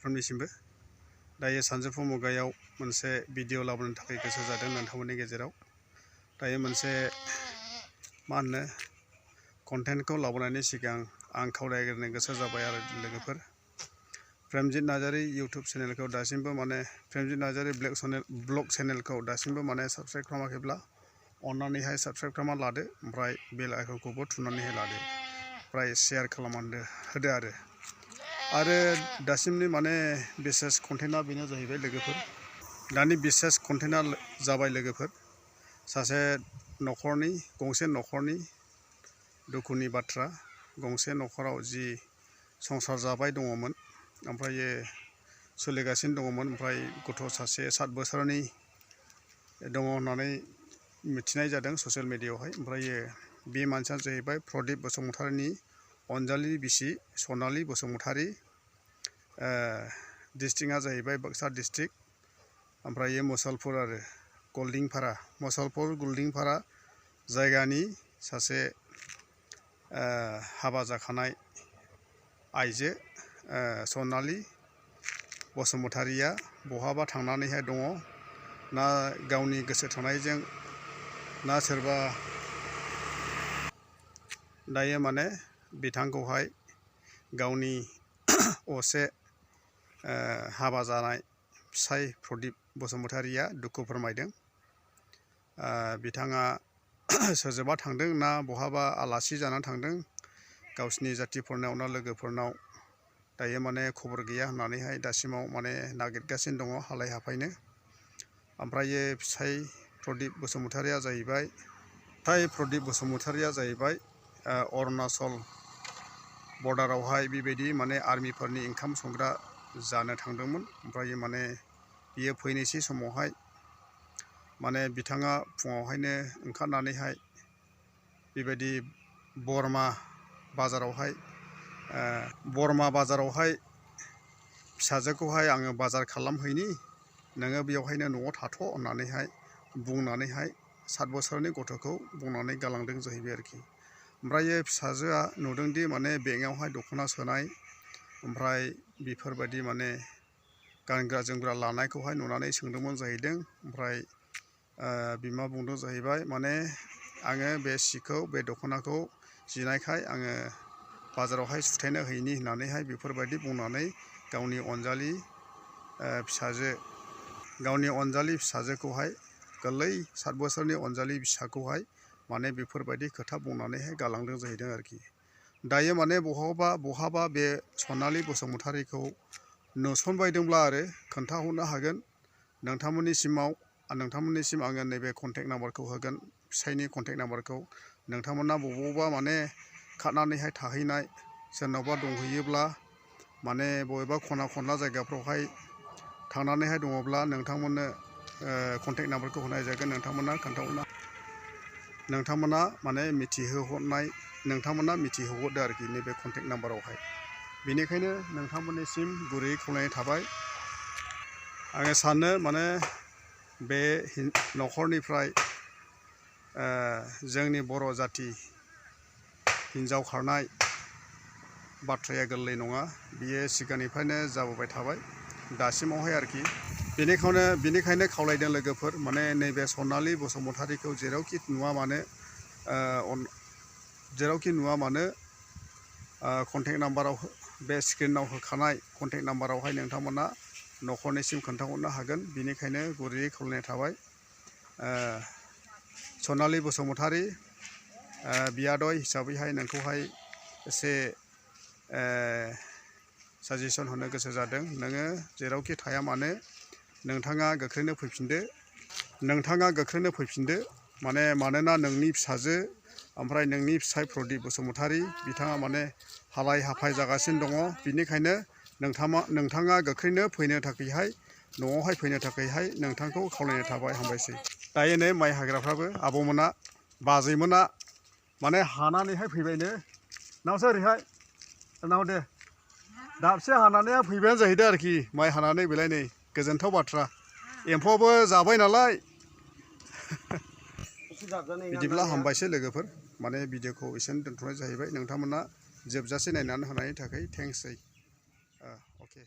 साफ्रोमनिसिमबो दायो सानजौफु मुगायाव मोनसे भिडिअ लाबोनो थाखाय गोसो जादों नोंथांमोननि गेजेराव। दायो मोनसे मा होनो कन्टेन्टखौ लाबोनायनि सिगां आं खावलायग्रोनो गोसो जाबाय आरो लोगोफोर। प्रेमजित नार्जारी इउटुब चेनेलखौ दासिमबो प्रेमजित नार्जारी ब्लग चेनेलखौ दासिमबो साबस्क्राइब खालामाखैब्ला अन्नानैहाय साबस्क्राइब खालामना लादो, ओमफ्राय बेल आइकनखौबो थुनानैहाय लादो, ओमफ्राय शेयार खालामनानै होदो आरो दासिमनि बिसेस कन्टेन्टआ बेनो जाहैबाय लोगोफोर। दानि बिसेस कन्टेन्टआ जाबाय लोगोफोर, सासे न'खरनि गंसे न'खरनि दुखुनि बाथ्रा। गंसे न'खराव जि संसार जाबाय दङमोन, ओमफ्राय सोलिगासिनो दङमोन, ओमफ्राय गथ' सासे 7 बोसोरनि दङ होननानै मिथिनाय जादों ससियेल मिडियायावहाय। ओमफ्राय बे मानसिया जाहैबाय प्रदीप बसुमतारीनि अनजालि बिसि सनालि बसुमतारी। डिस्ट्रिक्टआ जाहैबाय बाक्सा डिस्ट्रिक्ट, ओमफ्राय मुसलपुर आरो मुसलपुर गलदिंपारा जायगानि सासे हाबा जाखानाय आइजो सनालि बसुमतारीया बहाबा थांनानैहाय दङ, ना गावनि गोसो थोनायजों ना सोरबा दायो बिथांखौहाय गावनि असे हाबा जानाय फिसाय प्रदीप बसुमतारीया दुखु फोरमायदों। बिथाङा सोरजोंबा थांदों ना बहाबा आलासि जानानै थांदों गावसिनि जातिफोरनाव ना लोगोफोरनाव, दायो खबर गैया होननानैहाय दासिमाव नागिरगासिनो दङ हालाय हाफायनो। ओमफ्राय फिसाय प्रदीप बसुमतारीया जाहैबाय अरुणाचल बर्डारावहाय बेबायदि आर्मिफोरनि ओंखाम संग्रा जानो थांदोंमोन। ओमफ्राय बियो फैनोसै समावहाय बिथाङा फुङावहायनो ओंखारनानैहाय बेबायदि बरमा बाजारावहाय फिसाजोखौहाय आङो बाजार खालामहैनि, नोङो बेयावहायनो न'आव थाथ' होननानैहाय बुंनानैहाय 7 बोसोरनि गथ'खौ बुंनानै गालांदों जाहैबाय आरोखि। ओमफ्राय फिसाजोआ नुदोंदि बेगावहाय दख'ना सोनाय, ओमफ्राय बेफोरबायदि गानग्रा जोमग्रा लानायखौहाय नुनानै सोंदोंमोन जाहैदों। ओमफ्राय बिमा बुंदों जाहैबाय आङो बे सिखौ बे दख'नाखौ जिनायखाय आङो बाजारावहाय सुथायनो हैनि होननानैहाय बेफोरबायदि बुंनानै गावनि अनजालि फिसाजोखौहाय गोरलै 7 बोसोरनि अनजालि फिसाखौहाय बेफोरबायदि खोथा बुंनानैहाय गालांदों जाहैदों आरोखि। दायो बहाबा बे सनालि बसुमतारीखौ नुसनबायदोंब्ला आरो खोन्थाहरनो हागोन नोंथांमोननिसिम आङो नैबे कन्टेक्ट नाम्बारखौ होगोन, फिसायनि कन्टेक्ट नाम्बारखौ। नोंथांमोना बबावबा खारनानैहाय थाहैनाय सोरनावबा दंहैयोब्ला बबेबा खना खनला जायगाफ्रावहाय थांनानैहाय दङब्ला नोंथांमोननो कन्टेक्ट नाम्बारखौ होनाय जागोन। नोंथांमोना मिथिहोहरदो आरोखि नैबे कन्टेक्ट नाम्बारावहाय। बेनिखायनो नोंथांमोननिसिम गुरैयै खावलायनाय थाबाय। आङो सानो बे न'खरनिफ्राय जोंनि बर' जाति हिन्जाव खारनाय बाथ्राया गोरलै नङा, बियो सिगांनिफ्रायनो जाबोबाय थाबाय दासिमावहाय आरोखि। बेनिखायनो खावलायदों लोगोफोर, नैबे सनालि बसुमतारीखौ जेरावखि नुवा मानो कन्टेक्ट नाम्बाराव बे स्क्रिनाव होखानाय कन्टेक्ट नाम्बारावहाय नोंथांमोना न'खरनिसिम खोन्थाहरनो हागोन। बेनिखायनो गुरैयै खावलायनाय थाबाय। सनालि बसुमतारी, बियादै हिसाबैहाय नोंखौहाय एसे साजेसन होनो गोसो जादों। नोङो जेरावखि थाया मानो नोंथाङा गोख्रैनो फैफिनदो। मानोना नोंनि फिसाजो ओमफ्राय नोंनि फिसाय प्रदीप बसुमतारी बिथाङा हालाय हाफाय जागासिनो दङ। बेनिखायनो नोंथाङा गोख्रैनो न'आवहाय फैनो थाखायहाय नोंथांखौ खावलायनाय थाबाय, हामबायसै। दायो नै माइ हाग्राफ्राबो आब'मोना बाजैमोना हानानैहाय फैबायनो। नावसो ओरैहाय नाव दे दाबसे हानानै फैबायानो जाहैदों आरोखि, माइ हानानै बेलाय नै गोजोनथाव बाथ्रा। एम्फौआबो जाबाय नालाय। बिदिब्ला हामबायसै लोगोफोर, भिडिअखौ एसेनो दोनथ'नाय जाहैबाय। नोंथांमोना जोबजासे नायनानै होनायनि थाखाय थेंक्सै। अके।